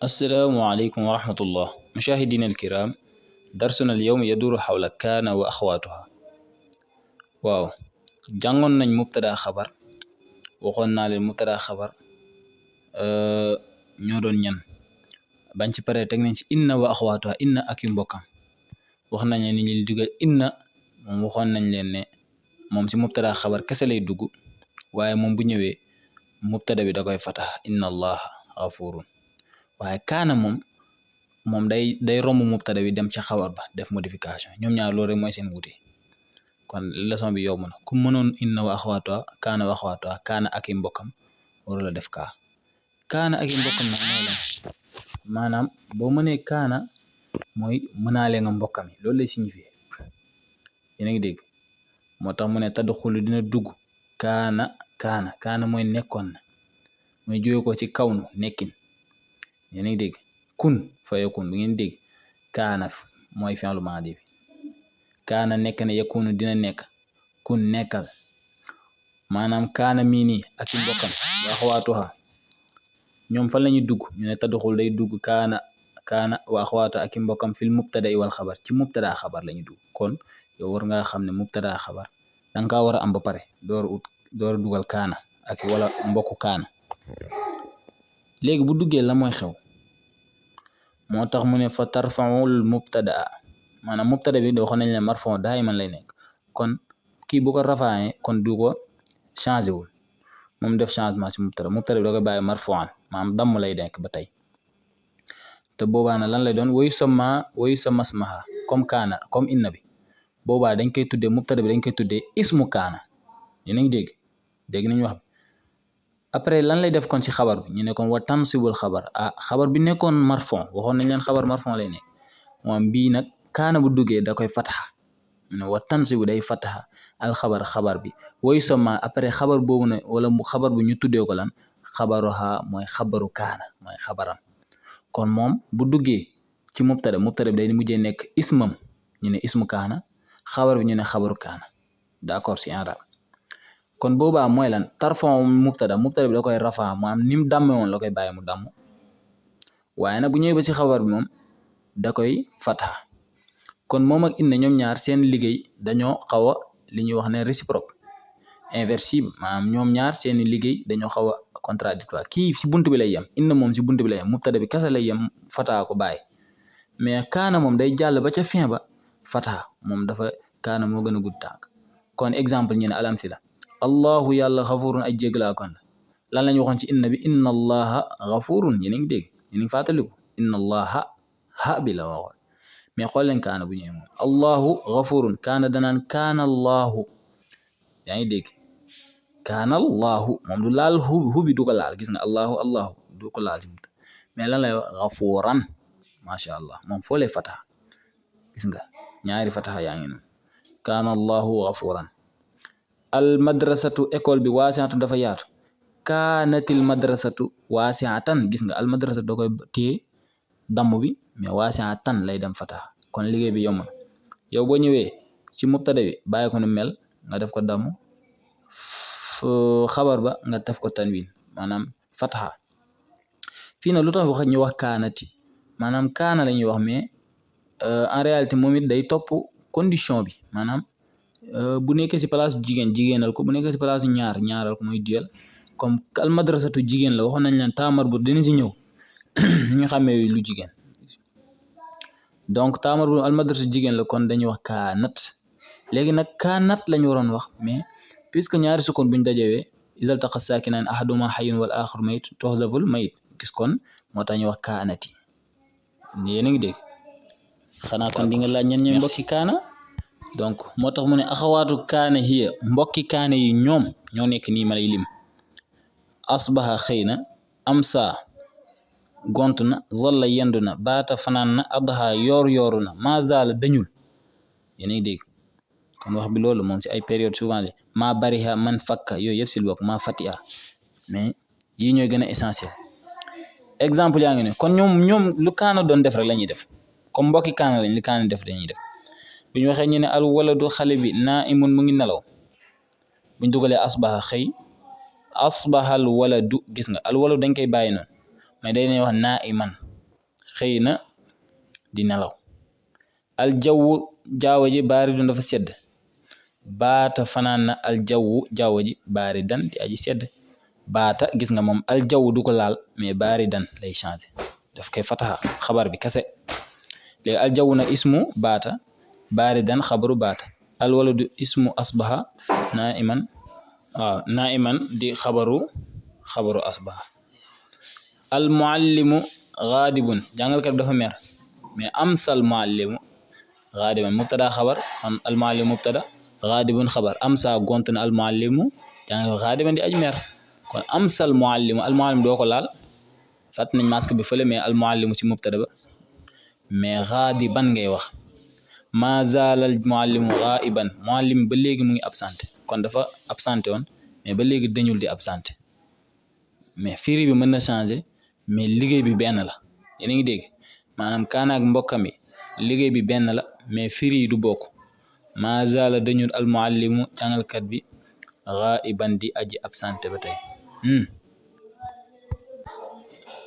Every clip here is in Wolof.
السلام عليكم ورحمة الله مشاهدينا الكرام. درسنا اليوم يدور حول كان وأخواتها. waaw jàngoon nañ mubtada xabar waxoon naa leen mubtada xabar ñoo doon ñan bañ ci paree teg nañ ci inna wa axwaatuha inna ak yu mbokkam wax nañ ne ni ñuy dugal inna moom waxoon nañ leen ne moom ci mubtada xabar kese lay dugg waaye moom bu ñëwee mubtada bi da koy fatax inna allaha gafurun waaye kaana moom day romb mubtada bi dem ca xabar ba def modification ñoom ñaar loolu rek mooy seen wuute kon leçon bi yomb na ku mënoon inna wa axwaatuha kaana ak i mbokkam waru la def kaana ak i mbokkam nag mooy lan maanaam boo mënee kaana mooy mënaale nga mbokkam yi loolu lay signifié yéen a ngi dégg moo tax mu ne tadxulu dina dugg kaana mooy nekkoon na mooy jóge ko ci kawnu nekkin yéen a ngi dégg kun fa yakun bu ngeen dégg kaana mooy fi'lu maadi bi kaana nekk na yakunu dina nekk kun nekkal maanaam kaana mii nii ak i mbokkam wa axwaatuha ñoom fan la ñuy dugg ñu ne tadxul day dugg kaana wa axwaatuha ak i mbokkam fil mubtada wal xabar ci mubtada xabar la ñuy dugg kon yow war ngaa xam ne mubtada xabar danga kaa war a am ba pare door a dugal kaana ak wala mbokku kaana léegi bu duggee la mooy xew moo tax mu ne fa tarfaul mubtada maanaam mubtada bi waxoon nañ ne marfon daayiman lay nekk kon kii bu ko rafaaye kon du ko changé wul moom def changement ci mubtada bi da koy bàyyi marfuan maanaam damm lay nekk ba tey te boobaa na lan lay doon wayu sama smaha comme kaana comme inna bi boobaa dañ koy tuddee mubtada bi dañ koy tuddee ismu kaana yéen a ngi dégg nañ wax bi après lan lay def kon ci xabar bi ñu ne kon wa tansibul xabar xabar bi nekkoon marfon waxoon nañ leen xabar marfon lay nekk moom bii nag kaana bu duggee da koy fataxa mu ne wa tansibu day fataxa xabar bi woy sama après xabar boobu ne wala xabar bu ñu tuddee ko lan xabaruha mooy xabaru kaana mooy xabaram kon moom bu duggee ci mubtada bi day mujjee nekk ismam ñu ne ismu kaana xabar bi ñu ne xabaru kaana d'accord ci arab kon boobaa mooy lan tarfon mubtada bi da koy rafa maanaam ni mu dàmme woon la koy bàyyi mu dàmm waaye nag bu ñëwee ba ci xabar bi moom da koy fataxa kon moom ak inna ñoom ñaar seen liggéey dañoo xaw a li ñuy wax ne réciproque inversible maanaam ñoom ñaar seen liggéey dañoo xaw a contradictoire kii ci bunt bi lay yem inna moom ci bunt bi lay yem mubtada bi kese lay yem fataa ko bàyyi mais kaana moom day jàll ba ca fin ba fataa moom dafa kaana moo gën a gudd tànk kon exemple ñu ne alamsila allahu yàlla xafurun ay jéglaa kon lan lañu waxoon ci inna bi inna allaha xafurun yéen a ngi dégg yéen a ngi fàttaliku inna allaha ha bi la waxoon mais xool leen kaana bu ñëwee moom allahu xafurun kaana danaan kaana allahu yaa ngi dégg kaana allahu moom du laal hu bi du ko laal gis nga allahu du ko laal ci mais lan lay wax xafuran macha allah moom foo lay fataha gis nga ñaari fataha yaa ngi noonu kaana allahu xafuran al madrasatu école bi waasi'atu dafa yaatu kaanatil madrasatu waasi'atan gis nga al madrasatu da koy téye damm bi mais waasi'atan lay dem fataha kon liggéey bi yomb na yow boo ñëwee ci mubtada bi bàyyi ko nu mel nga def ko damm xabar ba nga def ko tanwin maanaam fataha fii nag lu tax ñu wax kaanati maanaam kaana la ñuy wax mais en réalité moom it day topp condition bi maanaam bu nekkee ci place jigéenal ko bu nekkee ci place ñaaral ko mooy duel comme al madrasatu jigéen la waxoon nañ leen taamar bu dina ci ñëw ñu xamee lu jigéen donc taamar bu al madrasatu jigéen la kon dañuy wax kaanat léegi nag kaanat lañu waroon wax mais puisque ñaari sukkoon buñ dajewee idal taqa saakinaan ahaduma hayyun wal aaxaru mayit tuhzaful mayit gis kon moo tax ñu wax kaanati yéen a ngi dégg xanaa kon di nga laaj ñan ñooy mbokki kaana donc moo tax mu ne axawaatu kaana hiya mbokki kaana yi ñoom ñoo nekk nii ma lay lim asbaha xëy na amsa gont na zalla yendu na baata fanaan na adha yooru na mazala dañul yéen a ngi dégg kon wax bi loolu moom si ay période souvent li maa bariha man fakka yooyu yëpp si lu bokk maa fatiha mais yii ñooy gën a essentiel exemple yaa ngi ne kon ñoom lu kaana doon def rek la ñuy def comme mbokki kaana lañ li kaana def dañuy def bu ñu waxee ñu ne al waladu xale bi naimun mu ngi nelaw buñ dugalee asbaha xëy asbahal waladu gis nga al waladu dañ koy bàyyi noonu mais day ne wax naiman xëy na di nelaw. al jawwu jaww ji baaridun dafa sedd baata fanaan na al jawwu jaww ji baaridan di aji sedd baata gis nga moom al jawwu du ko laal mais baaridan lay changé daf koy fataha xabar bi kese léegi al jawwu nag ismu baata baaridan xabaru baata al waladu ismu asbaha naiman waaw naiman di xabaru asbaha. al muallimu gaadibun jàngalkat bi dafa mer mais amsal muallimu gaadiban mubtada xabar al muallimu mubtada gaadibun xabar amsa gont na al muallimu jàngalkat gaadiban di aji mer kon amsal muallimu al muallimu doo ko laal fàtt nañ masque bi fële mais al muallimu ci mubtada ba mais gaadiban ngay wax ma zaala al muallimu gaiban muallim ba léegi mu ngi absenté kon dafa absenté woon mais ba léegi dañul di absenté mais firi bi mën na changer mais liggéey bi benn la yéen a ngi dégg maanaam kaanaak mbokkam yi liggéey bi benn la mais firi yi du bokk ma zaala dañul al muallimu jàngalkat bi gaiban di aji absenté ba tey.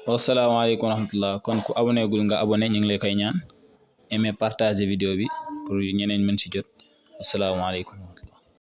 Wasalaamaaleykum wa rahmatullah kon ku abonné gul nga abonné ñu ngi lay koy ñaan aimer partager vidéo bi pour ñeneen mën ci jot. Asalaamaaleykum.